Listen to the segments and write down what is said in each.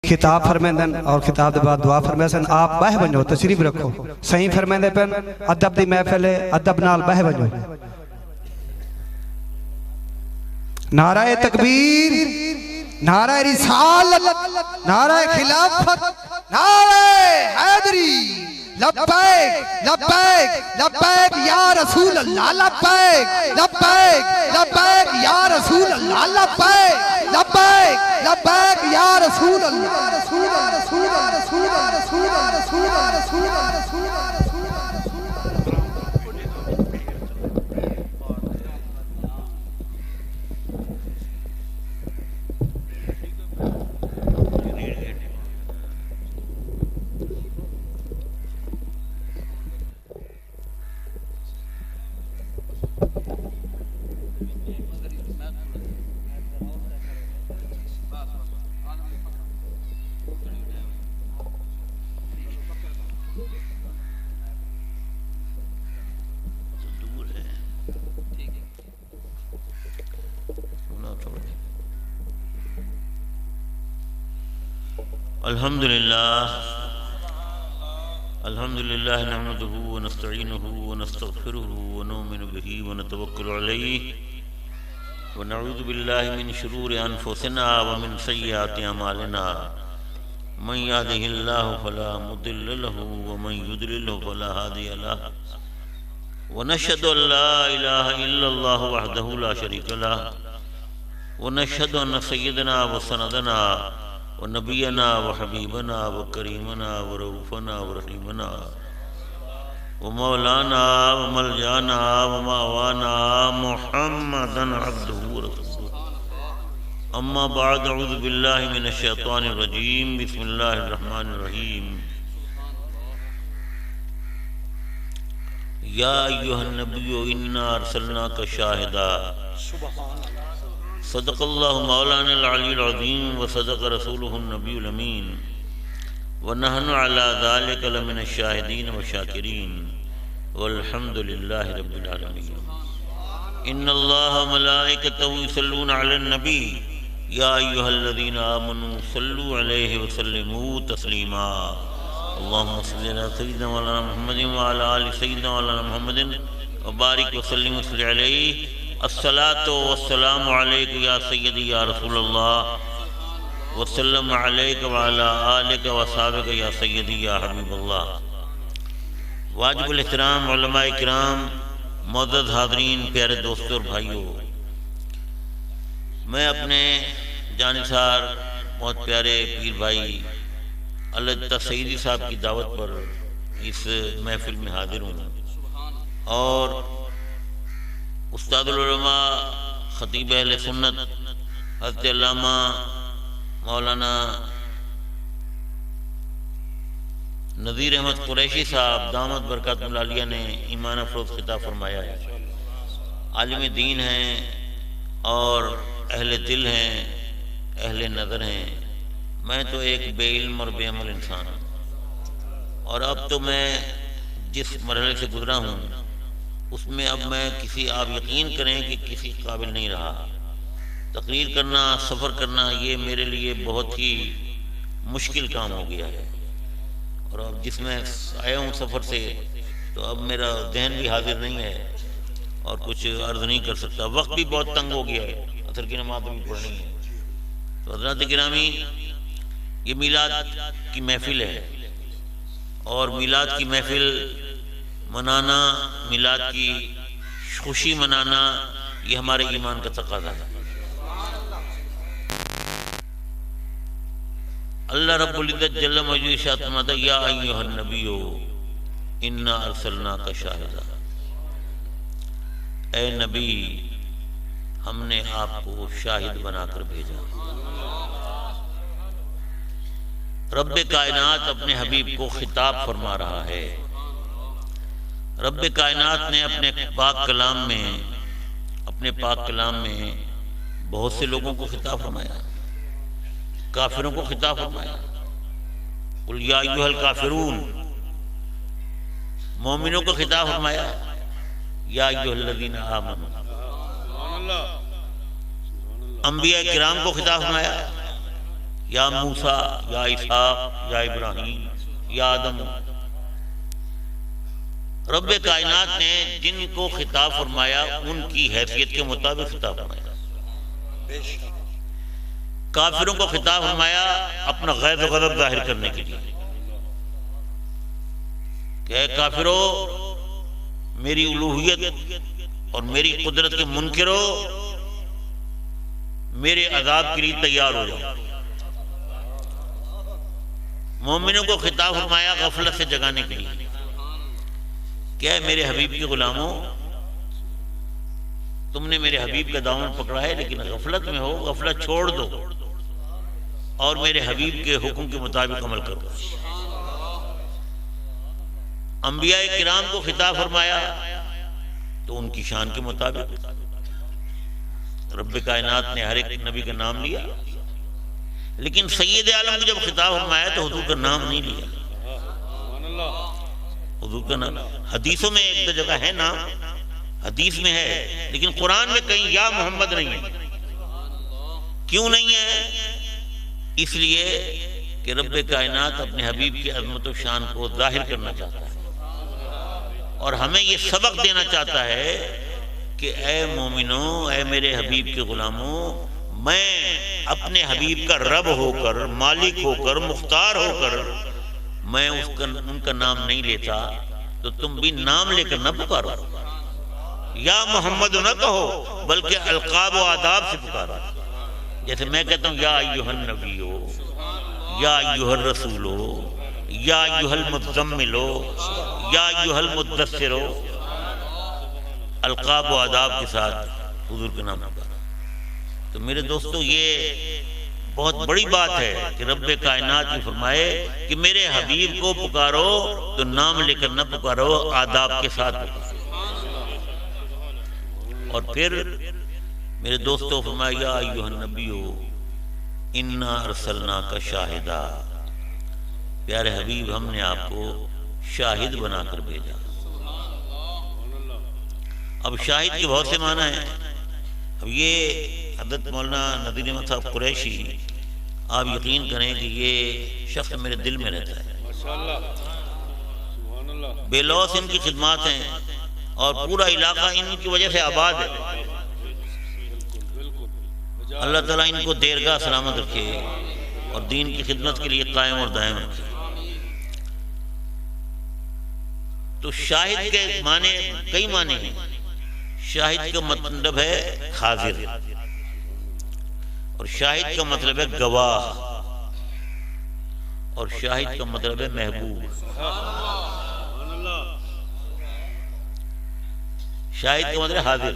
خطاب فرمیندن اور خطاب دے بعد دعا فرمیسن آپ بہ بنو تشریف رکھو صحیح فرمیندے پن ادب دی محفل ہے ادب نال بہ بنو نعرہ تکبیر نعرہ رسالت نعرہ خلافت نعرہ حیدری لبیک لبیک لبیک یا رسول اللہ لبیک لبیک لبیک یا رسول اللہ لبیک لبیک لبیک یا رسول اللہ رسول اللہ رسول اللہ رسول اللہ رسول اللہ رسول اللہ رسول اللہ رسول اللہ الحمدللہ نحمده ونستعینه ونستغفره ونؤمن به ونتوکل علیہ ونعوذ باللہ من شرور انفسنا ومن سیئات اعمالنا من یهده اللہ فلا مضل له ومن یضلل فلا ہادی له ونشهد ان لا الہ الا اللہ وحدہ لا شریک له ونشهد ان سیدنا وسندنا ونبینا وحبیبنا وکریمنا ورؤوفنا ورحیمنا ومولانا وملجانا وماوانا محمدا عبدہ ورسولہ اما بعد اعوذ باللہ من الشیطان الرجیم بسم اللہ الرحمن الرحیم یا ایہا النبی انا ارسلناک شاہدا صدق اللہ مولانا العلی العظیم وصدق رسولہ النبی الامین ونحن علی ذالک لمن الشاہدین والشاکرین والحمد للہ رب العالمین ان اللہ ملائکتہ یصلون علی النبی یا ایہا الذین آمنوا صلوا علیہ وسلموا تسلیما اللہم صلی علی سیدنا مولانا محمد وعلی آل سیدنا مولانا محمد وبارک وسلم وصلی علیہ الصلاة والسلام علیک یا سیدی یا رسول اللہ وسلم علیک وعلا آلک وصحابک یا سیدی یا حبیب اللہ واجب الاحترام علماء کرام معزز حاضرین پیارے دوستوں اور بھائیوں میں اپنے جانثار بہت پیارے پیر بھائی علامہ سعیدی صاحب کی دعوت پر اس محفل میں حاضر ہوں اور استاد العلماء خطیب اہل سنت حضرت علامہ مولانا نذیر احمد قریشی صاحب دامت برکات العالیہ نے ایمان افروز خطاب فرمایا ہے عالم دین ہیں اور اہل دل ہیں اہل نظر ہیں میں تو ایک بے علم اور بے عمل انسان ہوں اور اب تو میں جس مرحلے سے گزرا ہوں اس میں اب میں آپ یقین کریں کہ کسی قابل نہیں رہا تقریر کرنا سفر کرنا یہ میرے لیے بہت ہی مشکل کام ہو گیا ہے اور اب جس میں آیا ہوں سفر سے تو اب میرا ذہن بھی حاضر نہیں ہے اور کچھ عرض نہیں کر سکتا وقت بھی بہت تنگ ہو گیا ہے عصر کی نماز بھی پڑھنی ہے تو حضرات گرامی یہ میلاد کی محفل ہے اور میلاد کی محفل منانا میلاد کی خوشی منانا یہ ہمارے ایمان کا تقاضا ہے اللہ رب العزت جل مجدہ ارشاد فرماتا ہے یا ایھا النبی انا ارسلناک شاہدا اے نبی ہم نے آپ کو شاہد بنا کر بھیجا رب کائنات اپنے حبیب کو خطاب فرما رہا ہے رب کائنات نے اپنے پاک کلام میں بہت سے لوگوں کو خطاب فرمایا کافروں کو خطاب فرمایا قل یا ایھا الکافرون مومنوں کو خطاب فرمایا یا ایھا الذین آمنوا انبیاء کرام کو خطاب فرمایا یا موسیٰ یا اسحاق یا ابراہیم یا آدم. رب کائنات نے جن کو خطاب فرمایا ان کی حیثیت کے مطابق خطاب فرمایا. کافروں کو خطاب فرمایا اپنا غیظ و غضب ظاہر کرنے کے لیے کہ اے کافرو میری الوہیت اور میری قدرت کے منکرو میرے عذاب کے لیے تیار ہو جاؤ. مومنوں کو خطاب فرمایا غفلت سے جگانے کے لیے کیا ہے میرے حبیب کے غلاموں تم نے میرے حبیب کا دامن پکڑا ہے لیکن غفلت میں ہو. غفلت چھوڑ دو اور میرے حبیب کے حکم کے مطابق عمل کرو. انبیاء کرام کو خطاب فرمایا تو ان کی شان کے مطابق رب کائنات نے ہر ایک نبی کا نام لیا لیکن سید عالم کو جب خطاب فرمایا تو حضور کا نام نہیں لیا. حضور کا نام حدیثوں میں ایک دو جگہ ہے نام حدیث میں ہے لیکن قرآن میں کہیں یا محمد نہیں ہے. کیوں نہیں ہے؟ اس لیے کہ رب کائنات اپنے حبیب کی عظمت و شان کو ظاہر کرنا چاہتا ہے اور ہمیں یہ سبق دینا چاہتا ہے کہ اے مومنوں اے میرے حبیب کے غلاموں میں اپنے حبیب کا رب ہو کر مالک ہو کر مختار ہو کر میں ان کا نام نہیں لیتا تو تم بھی نام لے کر نہ پکارو. یا محمد نہ کہو بلکہ القاب و آداب سے پکارو. جیسے میں کہتا ہوں یا ایھا النبیو یا ایھا الرسولو یا ایھا المزملو یا ایھا المدثرو القاب و آداب کے ساتھ حضور کے نام پکارو. تو میرے دوستو یہ بہت بڑی بات ہے کہ رب کائنات نے فرمائے کہ میرے حبیب کو پکارو تو نام لے کر نہ پکارو آداب کے ساتھ پکارو. اور پھر میرے دوستو فرمایا یا ایھا النبیو انا ارسلناک شاہدا پیارے حبیب ہم نے آپ کو شاہد بنا کر بھیجا. اب شاہد کے بہت سے معنی ہیں. اب یہ حضرت مولانا نذیر احمد صاحب قریشی آپ یقین کریں کہ یہ شخص میرے دل میں رہتا ہے. بے لوث ان کی خدمات ہیں اور پورا علاقہ ان کی وجہ سے آباد ہے. اللہ تعالیٰ ان کو دیرگاہ سلامت رکھے اور دین کی خدمت کے لیے قائم اور دائم رکھے. تو شاہد کے معنی کئی معنی ہیں. شاہد کا مطلب ہے حاضر اور شاہد کا مطلب ہے گواہ اور شاہد کا مطلب ہے محبوب. شاہد کا مطلب حاضر.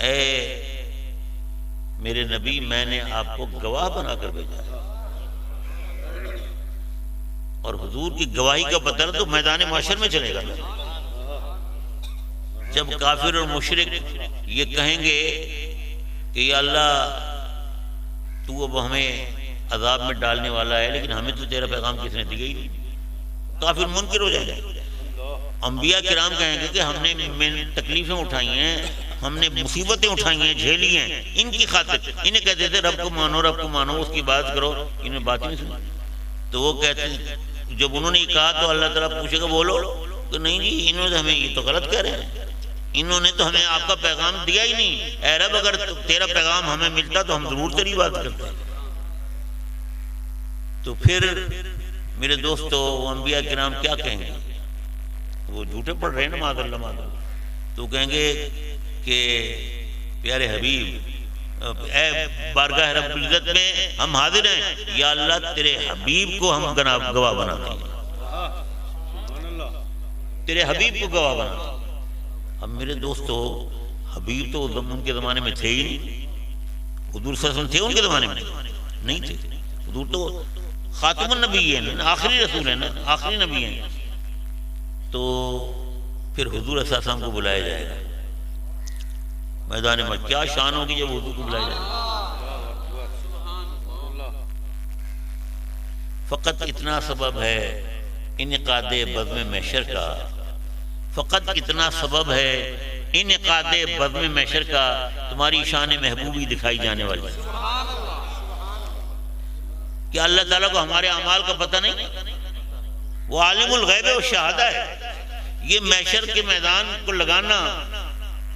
اے میرے نبی میں نے آپ کو گواہ بنا کر بھیجا اور حضور کی گواہی کا پتہ تو میدان محشر میں چلے گا جب کافر اور مشرک یہ کہیں گے کہ یا اللہ تو اب ہمیں عذاب میں ڈالنے والا ہے لیکن ہمیں تو تیرا پیغام کس نے دیا ہی نہیں. کافر منکر ہو جائے گا. انبیاء کرام کہیں گے کہ ہم نے تکلیفیں اٹھائی ہیں ہم نے مصیبتیں اٹھائی ہیں جھیلی ہیں ان کی خاطر. انہیں کہتے تھے رب کو مانو اس کی بات کرو. انہیں بات ہی نہیں سنی. تو وہ کہتے ہیں جب انہوں نے کہا تو اللہ تعالیٰ پوچھے گا بولو تو نہیں جی انہوں نے ہمیں یہ تو غلط کہہ رہے ہیں. انہوں نے تو ہمیں آپ کا پیغام دیا ہی نہیں. اے رب اگر تیرا پیغام ہمیں ملتا تو ہم ضرور تیری بات کرتے. تو پھر میرے دوستو انبیاء کرام کیا کہیں گے؟ وہ جھوٹے پڑھ رہے ہیں نا معاذ اللہ معاذ اللہ. تو کہیں گے کہ پیارے حبیب اے بارگاہ رب العزت میں ہم حاضر ہیں یا اللہ تیرے حبیب کو ہم گواہ بناتے ہیں. تیرے حبیب کو گواہ بناتے ہیں. اب میرے دوستو حبیب تو ان کے زمانے میں تھے ہی نہیں. حضور صلی اللہ علیہ وسلم تھے ان کے زمانے میں نہیں تھے. حضور تو خاتم النبی ہیں آخری رسول ہیں آخری نبی ہیں. تو پھر حضور صلی اللہ علیہ وسلم کو بلایا جائے گا میدان میں. کیا شان ہوگی جب حضور کو بلایا جائے گا. فقط اتنا سبب ہے انعقاد بزم محشر کا. فقط اتنا سبب ہے انعقاد بزم محشر کا. تمہاری شان محبوبی دکھائی جانے والی. کیا اللہ تعالیٰ کو ہمارے اعمال کا پتہ نہیں؟ وہ عالم الغیب و شہادہ ہے. یہ محشر کے میدان کو لگانا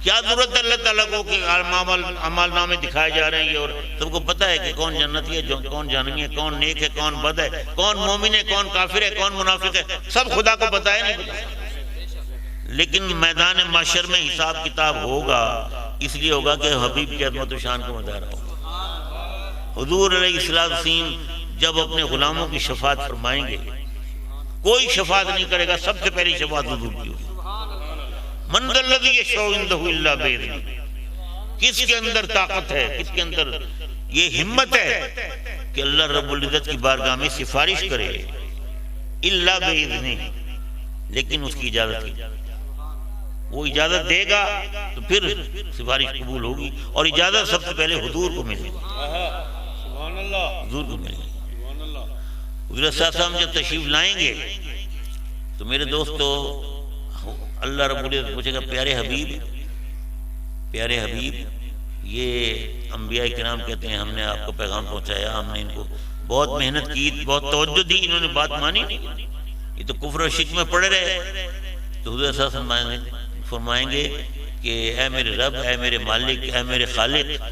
کیا ضرورت ہے اللہ تعالیٰ کو کہ اعمال نامے دکھائے جا رہے ہیں اور تم کو پتہ ہے کہ کون جنتی ہے، کون جہنمی ہے، کون نیک ہے، کون بد ہے، کون مومن ہے، کون کافر ہے، کون منافق ہے، سب خدا کو پتہ ہے. نہیں پتہ. لیکن میدان محشر میں حساب کتاب ہوگا، اس لیے ہوگا کہ حبیب کی عظمت و شان کا مظاہرہ ہوگا. حضور علیہ السلام جب اپنے غلاموں کی شفاعت فرمائیں گے، کوئی شفاعت نہیں کرے گا، سب سے پہلی شفاعت حضور کی ہوگی. من ذا الذی یشفع عندہ الا بإذنہ. کس کے اندر طاقت ہے، کس کے اندر یہ ہمت ہے کہ اللہ رب العزت کی بارگاہ میں سفارش کرے الا بإذنہ، لیکن اس کی اجازت کی. وہ اجازت دے گا تو پھر سفارش قبول ہوگی، اور اجازت سب سے پہلے حضور کو ملے گی. حضور کو ملے گی. حضور صلی اللہ علیہ وسلم جب تشریف لائیں گے تو میرے دوستو اللہ رب العزت پوچھے گا پیارے حبیب، پیارے حبیب، یہ انبیاء کرام کہتے ہیں ہم نے آپ کو پیغام پہنچایا، ہم نے ان کو بہت محنت کی، بہت توجہ دی، انہوں نے بات مانی، یہ تو کفر و شرک میں پڑے رہے. تو حضور صلی اللہ علیہ وسلم فرمائیں گے کہ اے میرے رب، اے میرے مالک، اے میرے خالق،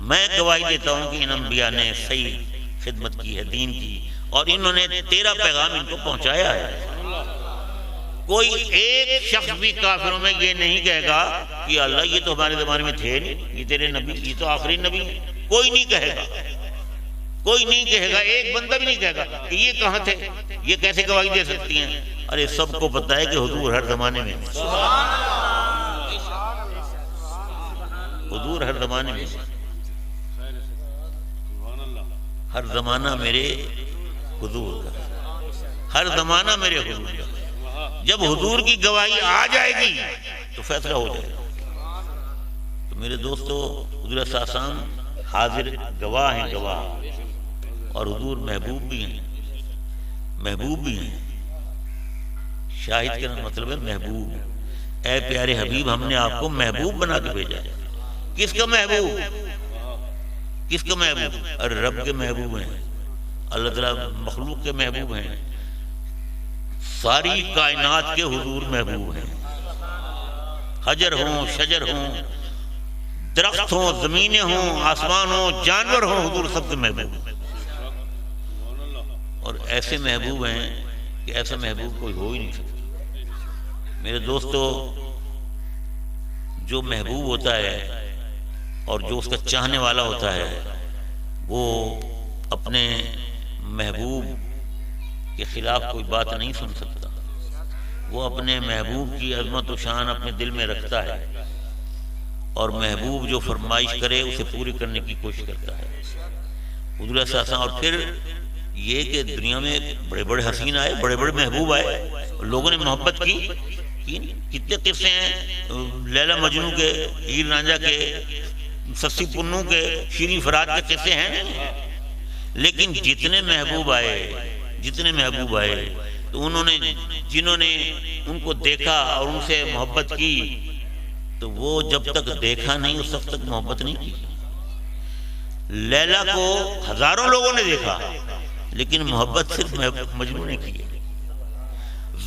میں گواہی دیتا ہوں کہ ان انبیاء نے صحیح خدمت کی ہے دین کی، اور انہوں نے تیرا پیغام ان کو پہنچایا ہے. کوئی ایک شخص بھی کافروں میں یہ نہیں کہے گا کہ اللہ یہ تو ہمارے زمانے میں تھے نہیں، یہ تیرے نبی، یہ تو آخری نبی ہے. کوئی نہیں کہے گا، کوئی نہیں کہے گا، ایک بندہ بھی نہیں کہے گا کہ یہ کہاں تھے، یہ کیسے گواہی دے سکتی ہیں. ارے سب کو پتہ ہے کہ حضور ہر زمانے میں، حضور ہر زمانے میں، ہر زمانہ میرے حضور کا، ہر زمانہ میرے حضور کا. جب حضور کی گواہی آ جائے گی تو فیصلہ ہو جائے گا. تو میرے دوستو حضور صلی اللہ علیہ وسلم حاضر گواہ ہیں، گواہ، اور حضور محبوب بھی ہیں، محبوب بھی ہیں. شاہد کا مطلب ہے محبوب. اے پیارے حبیب، ہم نے آپ کو محبوب بنا کے بھیجا. کس کا محبوب؟ کس کا محبوب؟ ارے رب کے محبوب ہیں، اللہ تعالیٰ مخلوق کے محبوب ہیں، ساری کائنات کے حضور محبوب ہیں. حجر ہوں، شجر ہوں، درخت ہوں، زمینیں ہوں، آسمان ہوں، جانور ہوں، حضور سب کے محبوب ہیں. اور ایسے محبوب ہیں کہ ایسا محبوب کوئی ہو ہی نہیں سکتا. میرے دوستو جو محبوب ہوتا ہے اور جو اس کا چاہنے والا ہوتا ہے، وہ اپنے محبوب کے خلاف کوئی بات نہیں سن سکتا. وہ اپنے محبوب کی عظمت و شان اپنے دل میں رکھتا ہے، اور محبوب جو فرمائش کرے اسے پوری کرنے کی کوشش کرتا ہے. حضور صلی اللہ علیہ وسلم. اور پھر یہ کہ دنیا میں بڑے بڑے حسین آئے، بڑے بڑے محبوب آئے، لوگوں نے محبت کی. کتنے قصے ہیں لیلا مجنو کے، ہیر رانجھا کے، سسی پنو کے، شیریں فرات کے قصے ہیں. لیکن جتنے محبوب آئے تو انہوں نے، جنہوں نے ان کو دیکھا اور ان سے محبت کی، تو وہ جب تک دیکھا نہیں اس وقت تک محبت نہیں کی. لیلا کو ہزاروں لوگوں نے دیکھا لیکن محبت صرف مجنو نے کی.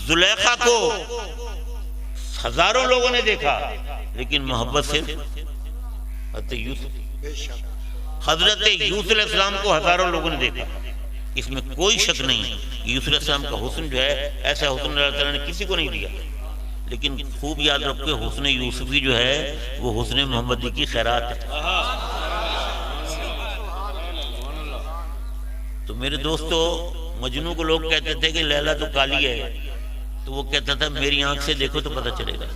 زلیخا کو ہزاروں لوگوں نے دیکھا لیکن محبت صرف حضرت یوسف علیہ السلام کو ہزاروں لوگوں نے دیکھا. اس میں کوئی شک نہیں. یوسف علیہ السلام کا حسن جو ہے ایسا حسن اللہ تعالیٰ نے کسی کو نہیں دیا. لیکن خوب یاد رکھو کہ حسن یوسفی جو ہے وہ حسن محمدی کی خیرات ہے. تو میرے دوستو مجنو کو لوگ کہتے تھے کہ لیلا تو کالی ہے، تو وہ کہتا تھا میری آنکھ سے دیکھو تو پتہ چلے گا.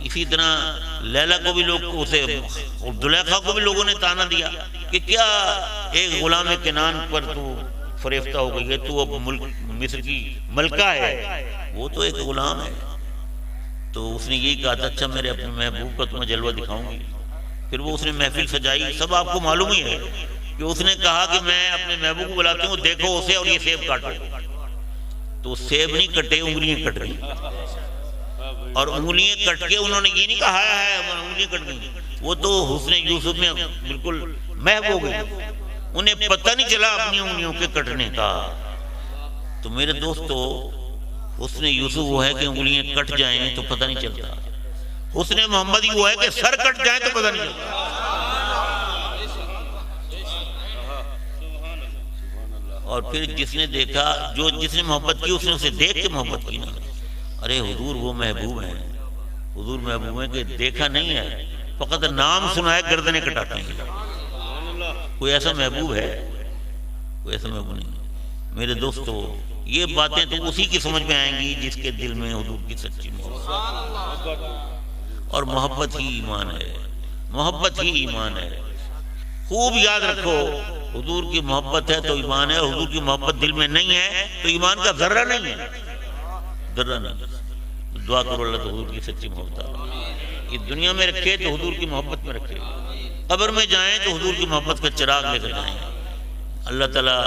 اسی طرح لیلا کو بھی لوگ اسے، زلیخا کو بھی لوگوں نے تانا دیا کہ کیا ایک غلام کنان پر تو فریفتہ ہو گئی ہے، تو اب مصر کی ملکہ ہے، وہ تو ایک غلام ہے. تو اس نے یہی کہا تھا اچھا میرے اپنے محبوب کا تمہیں جلوہ دکھاؤں گی. پھر وہ اس نے محفل سجائی. سب آپ کو معلوم ہی ہے کہ اس نے کہا کہ میں اپنے محبوب کو بلاتی ہوں، دیکھو اسے اور یہ سیب کاٹو. تو سیب نہیں کٹے، انگلیاں کٹ گئی. اور انگلیاں کٹ کے انہوں نے یہ نہیں کہا ہے انگلیاں کٹ گئی، وہ تو حسن یوسف میں بالکل محو ہو گئی. انہیں پتہ نہیں چلا اپنی انگلیوں کے کٹنے کا۔ تو میرے دوستو، حسن یوسف وہ ہے کہ انگلیاں کٹ جائیں تو پتہ نہیں چلتا، حسن محمدی وہ ہے کہ سر کٹ جائیں تو پتہ نہیں چلتا۔ اور پھر جس نے دیکھا، جس نے محبت کی، اس نے اسے دیکھ کے محبت کی نا۔ ارے حضور وہ محبوب ہیں، حضور محبوب ہیں کہ دیکھا نہیں ہے، فقط نام سنا ہے گردنیں کٹاتے ہیں۔ کوئی ایسا محبوب ہے؟ کوئی ایسا محبوب نہیں۔ میرے دوستو، یہ باتیں تو اسی کی سمجھ میں آئیں گی جس کے دل میں حضور کی سچی محبت، اور محبت ہی ایمان ہے، محبت ہی ایمان ہے۔ خوب یاد رکھو، حضور کی محبت ہے تو ایمان ہے، حضور کی محبت دل میں نہیں ہے تو ایمان کا ذرہ نہیں ہے، ذرہ نہیں۔ دعا کرو اللہ تو حضور کی سچی محبت یہ دنیا میں رکھے تو حضور کی محبت میں رکھے، قبر میں جائیں تو حضور کی محبت کا چراغ لے کر جائیں۔ اللہ تعالیٰ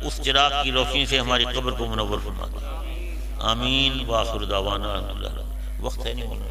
اس چراغ کی روشنی سے ہماری قبر کو منور فرما دے۔ آمین۔ وآخر دعوانا الحمدللہ۔ وقت ہے نہیں بولنا۔